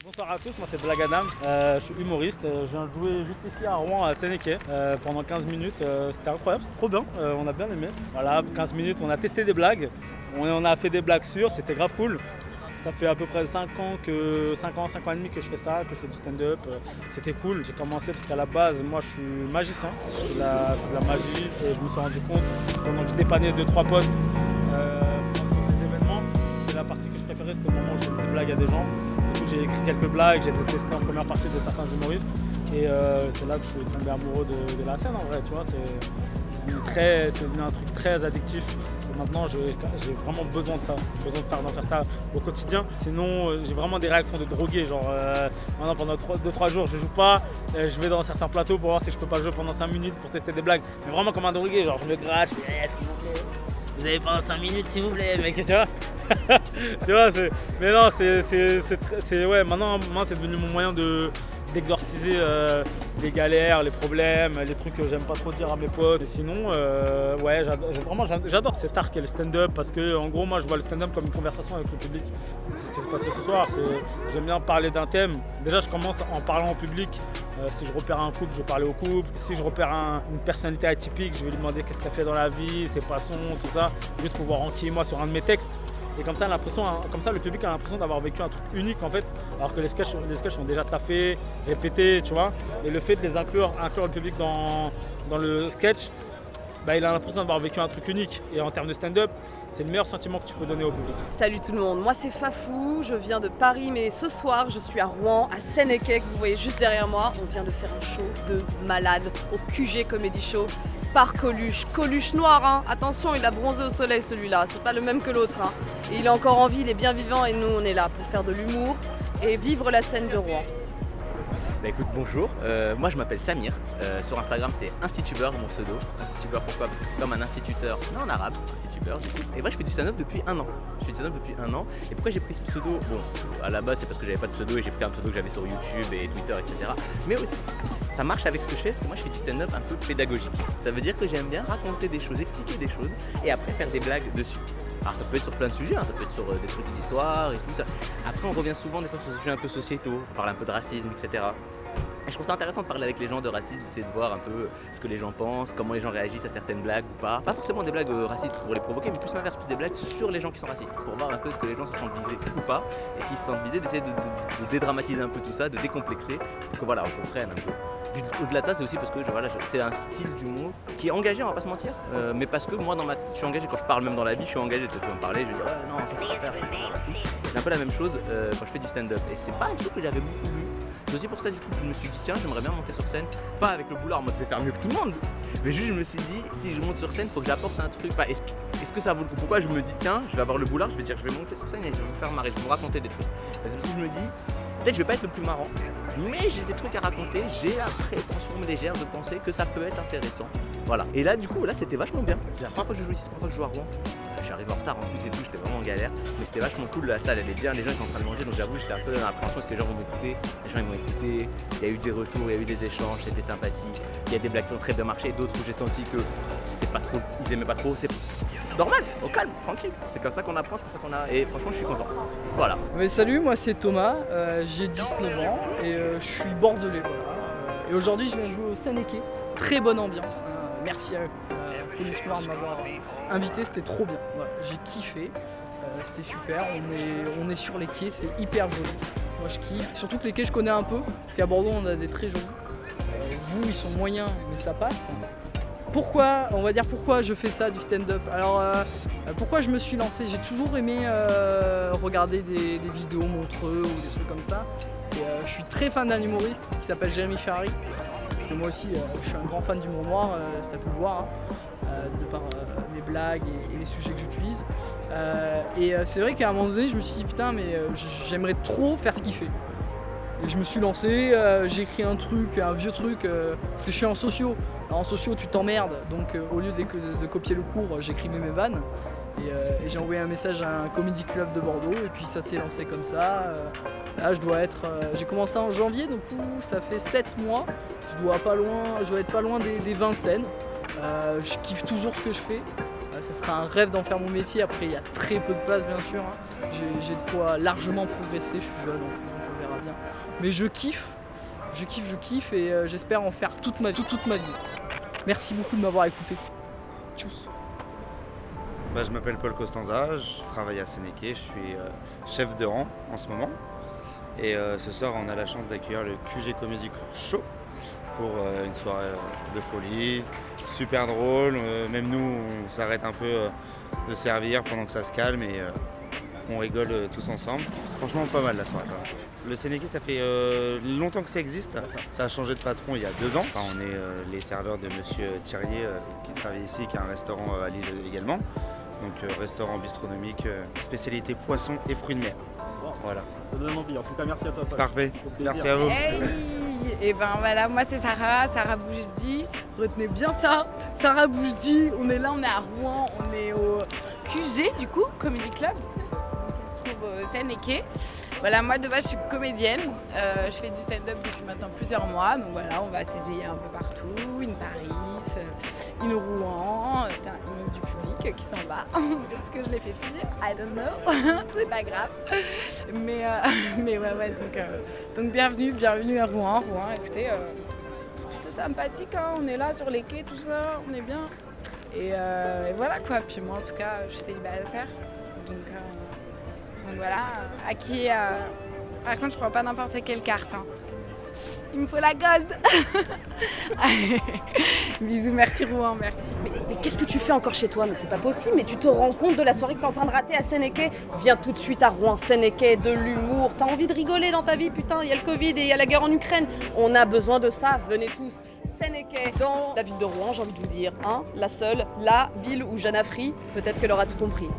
Bonsoir à tous, moi c'est Black Adam, je suis humoriste, je viens de jouer juste ici à Rouen à Sénéquais pendant 15 minutes, c'était incroyable, c'était trop bien, on a bien aimé. Voilà, 15 minutes, on a testé des blagues, on a fait des blagues sûres, c'était grave cool. Ça fait à peu près 5 ans et demi que je fais ça, que je fais du stand-up, c'était cool. J'ai commencé parce qu'à la base, moi je suis magicien, je fais de la magie et je me suis rendu compte pendant que je dépannais 2-3 potes sur des événements, c'est la partie que je préférais, c'était le moment où je faisais des blagues à des gens. Du coup, j'ai écrit quelques blagues, j'ai testé en première partie de certains humoristes et c'est là que je suis tombé amoureux de la scène en vrai, tu vois. C'est devenu un truc très addictif. Et maintenant, j'ai vraiment besoin de ça, d'en faire ça au quotidien. Sinon, j'ai vraiment des réactions de drogué. Genre, maintenant, pendant 2-3 jours, je joue pas. Je vais dans certains plateaux pour voir si je peux pas jouer pendant 5 minutes pour tester des blagues. Mais vraiment comme un drogué, genre, je me gratte, je fais s'il vous plaît. Vous avez pendant 5 minutes, s'il vous plaît, mec, tu vois. Tu vois, mais non, ouais, maintenant, c'est devenu mon moyen d'exorciser les galères, les problèmes, les trucs que j'aime pas trop dire à mes potes. Et sinon, ouais, j'adore cet art qu'est le stand-up parce que, en gros, moi, je vois le stand-up comme une conversation avec le public. C'est ce qui s'est passé ce soir. J'aime bien parler d'un thème. Déjà, je commence en parlant au public. Si je repère un couple, je vais parler au couple. Si je repère une personnalité atypique, je vais lui demander qu'est-ce qu'elle fait dans la vie, ses passions, tout ça, juste pour voir enquiller moi sur un de mes textes. Et comme ça, le public a l'impression d'avoir vécu un truc unique en fait, alors que les sketchs sont déjà taffés, répétés, tu vois. Et le fait de inclure le public dans le sketch, bah, il a l'impression d'avoir vécu un truc unique. Et en termes de stand-up, c'est le meilleur sentiment que tu peux donner au public. Salut tout le monde, moi c'est Fafou, je viens de Paris mais ce soir je suis à Rouen, à Sénéquais que vous voyez juste derrière moi. On vient de faire un show de malade au QG Comedy Show par Coluche noir, hein. Attention, il a bronzé au soleil celui-là, c'est pas le même que l'autre, hein. Et il est encore en vie, il est bien vivant et nous on est là pour faire de l'humour et vivre la scène de Rouen. Bah écoute, bonjour, moi je m'appelle Samir, sur Instagram c'est Institubeur mon pseudo. Institubeur pourquoi? Parce que c'est comme un instituteur, mais en arabe, Institubeur du coup. Et moi je fais du stand-up depuis un an. Et pourquoi j'ai pris ce pseudo? Bon, à la base c'est parce que j'avais pas de pseudo et j'ai pris un pseudo que j'avais sur YouTube et Twitter, etc. Mais aussi, ça marche avec ce que je fais parce que moi je fais du stand-up un peu pédagogique. Ça veut dire que j'aime bien raconter des choses, expliquer des choses et après faire des blagues dessus. Alors ça peut être sur plein de sujets, hein, ça peut être sur des trucs d'histoire et tout ça. Après on revient souvent des fois sur des sujets un peu sociétaux, on parle un peu de racisme, etc. Et je trouve ça intéressant de parler avec les gens de racisme, d'essayer de voir un peu ce que les gens pensent, comment les gens réagissent à certaines blagues ou pas. Pas forcément des blagues racistes pour les provoquer, mais plus l'inverse, plus des blagues sur les gens qui sont racistes, pour voir un peu ce que les gens se sentent visés ou pas. Et s'ils se sentent visés, d'essayer de dédramatiser un peu tout ça, de décomplexer, pour que voilà, on comprenne un peu. Puis, au-delà de ça, c'est aussi parce que c'est un style d'humour qui est engagé, on va pas se mentir, mais parce que moi je suis engagé quand je parle même dans la vie, je suis engagé, tu vas me parler, je vais dire ouais, non, ça faut pas faire, ça faut pas faire, tout. C'est un peu la même chose quand je fais du stand-up et c'est pas un truc que j'avais beaucoup vu. C'est aussi pour ça du coup que je me suis dit tiens, j'aimerais bien monter sur scène, pas avec le boulard en mode je vais faire mieux que tout le monde, mais juste je me suis dit si je monte sur scène, faut que j'apporte un truc. Est-ce que ça vaut le coup? Pourquoi je me dis tiens, je vais avoir le boulard, je vais dire je vais monter sur scène et je vais me faire marrer, je vais vous raconter des trucs. Parce que si je me dis peut-être je vais pas être le plus marrant, mais j'ai des trucs à raconter, j'ai la prétention légère de penser que ça peut être intéressant. Voilà. Et là du coup là c'était vachement bien. C'est la première fois que je joue ici, c'est la première fois que je joue à Rouen. Je suis arrivé en retard en plus et tout, j'étais vraiment en galère. Mais c'était vachement cool, la salle elle est bien, les gens étaient en train de manger, donc j'avoue j'étais un peu dans l'appréhension, est-ce que les gens vont m'écouter? Les gens ils m'ont écouté, il y a eu des retours, il y a eu des échanges, c'était sympathique. Il y a des blagues qui ont très bien marché, d'autres où j'ai senti que c'était pas trop, ils aimaient pas trop. C'est normal, au calme, tranquille. C'est comme ça qu'on apprend, c'est comme ça qu'on a. Et franchement je suis content. Voilà. Mais salut, moi c'est Thomas, j'ai 19 ans et je suis bordelais. Voilà. Et aujourd'hui je viens jouer au Sénéquais, très bonne ambiance. Merci à eux. Coluche noir de m'avoir invité, c'était trop bien. Voilà, j'ai kiffé, c'était super. On est sur les quais, c'est hyper joli. Moi je kiffe, surtout que les quais je connais un peu, parce qu'à Bordeaux on a des très jolis. Vous ils sont moyens, mais ça passe. Pourquoi je fais ça du stand-up? Alors pourquoi je me suis lancé? J'ai toujours aimé regarder des vidéos Montreux ou des trucs comme ça. Et je suis très fan d'un humoriste qui s'appelle Jérémy Ferrari. Parce que moi aussi je suis un grand fan d'humour noir, si t'as pu le voir, hein, de par mes blagues et les sujets que j'utilise. Et c'est vrai qu'à un moment donné je me suis dit putain mais j'aimerais trop faire ce qu'il fait. Et je me suis lancé, j'ai écrit un vieux truc, parce que je suis en socio. Alors en socio tu t'emmerdes, donc au lieu de copier le cours, j'écrivais mes vannes. Et j'ai envoyé un message à un comedy club de Bordeaux et puis ça s'est lancé comme ça. Là j'ai commencé en janvier, donc ça fait 7 mois. Je dois être pas loin des 20 scènes. Je kiffe toujours ce que je fais. Ça sera un rêve d'en faire mon métier. Après il y a très peu de place bien sûr, hein. J'ai de quoi largement progresser, je suis jeune en plus, donc on verra bien. Mais je kiffe et j'espère en faire toute ma vie. Merci beaucoup de m'avoir écouté. Tchuss. Je m'appelle Paul Costanza, je travaille à Sénéqué, je suis chef de rang en ce moment. Et ce soir, on a la chance d'accueillir le QG Comedy Show pour une soirée de folie, super drôle. Même nous, on s'arrête un peu de servir pendant que ça se calme et on rigole tous ensemble. Franchement, pas mal la soirée. Le Sénéqué, ça fait longtemps que ça existe. Ça a changé de patron il y a 2 ans. Enfin, on est les serveurs de Monsieur Thierrier qui travaille ici, qui a un restaurant à Lille également. Donc restaurant bistronomique, spécialité poisson et fruits de mer. Voilà. Ça donne envie. En tout cas, merci à toi, Paul. Parfait. Merci à vous. Hey, et ben voilà, moi c'est Sarah Boujdi. Retenez bien ça, Sarah Boujdi. On est là, on est à Rouen, on est au QG du coup, Comedy Club, qui se trouve au Sénéqué. Voilà, moi de base je suis comédienne, je fais du stand-up depuis maintenant plusieurs mois, donc voilà, on va s'essayer un peu partout, une Paris, une Rouen, une du public qui s'en va. Est-ce que je l'ai fait fuir? I don't know, c'est pas grave. Mais ouais, donc bienvenue à Rouen. Rouen, écoutez, c'est plutôt sympathique, hein, on est là sur les quais, tout ça, on est bien. Et voilà quoi, puis moi en tout cas, je suis célibataire, donc voilà, à qui... Par contre, je prends pas n'importe quelle carte. Hein. Il me faut la gold. Bisous, merci Rouen, merci. Mais qu'est-ce que tu fais encore chez toi? Mais c'est pas possible, mais tu te rends compte de la soirée que t'es en train de rater à Sénéqué? Viens tout de suite à Rouen, Sénéqué, de l'humour. T'as envie de rigoler dans ta vie, putain, il y a le Covid et il y a la guerre en Ukraine. On a besoin de ça, venez tous. Sénéqué, dans la ville de Rouen, j'ai envie de vous dire, hein, la seule, la ville où Jeanne Afri, peut-être qu'elle aura tout compris.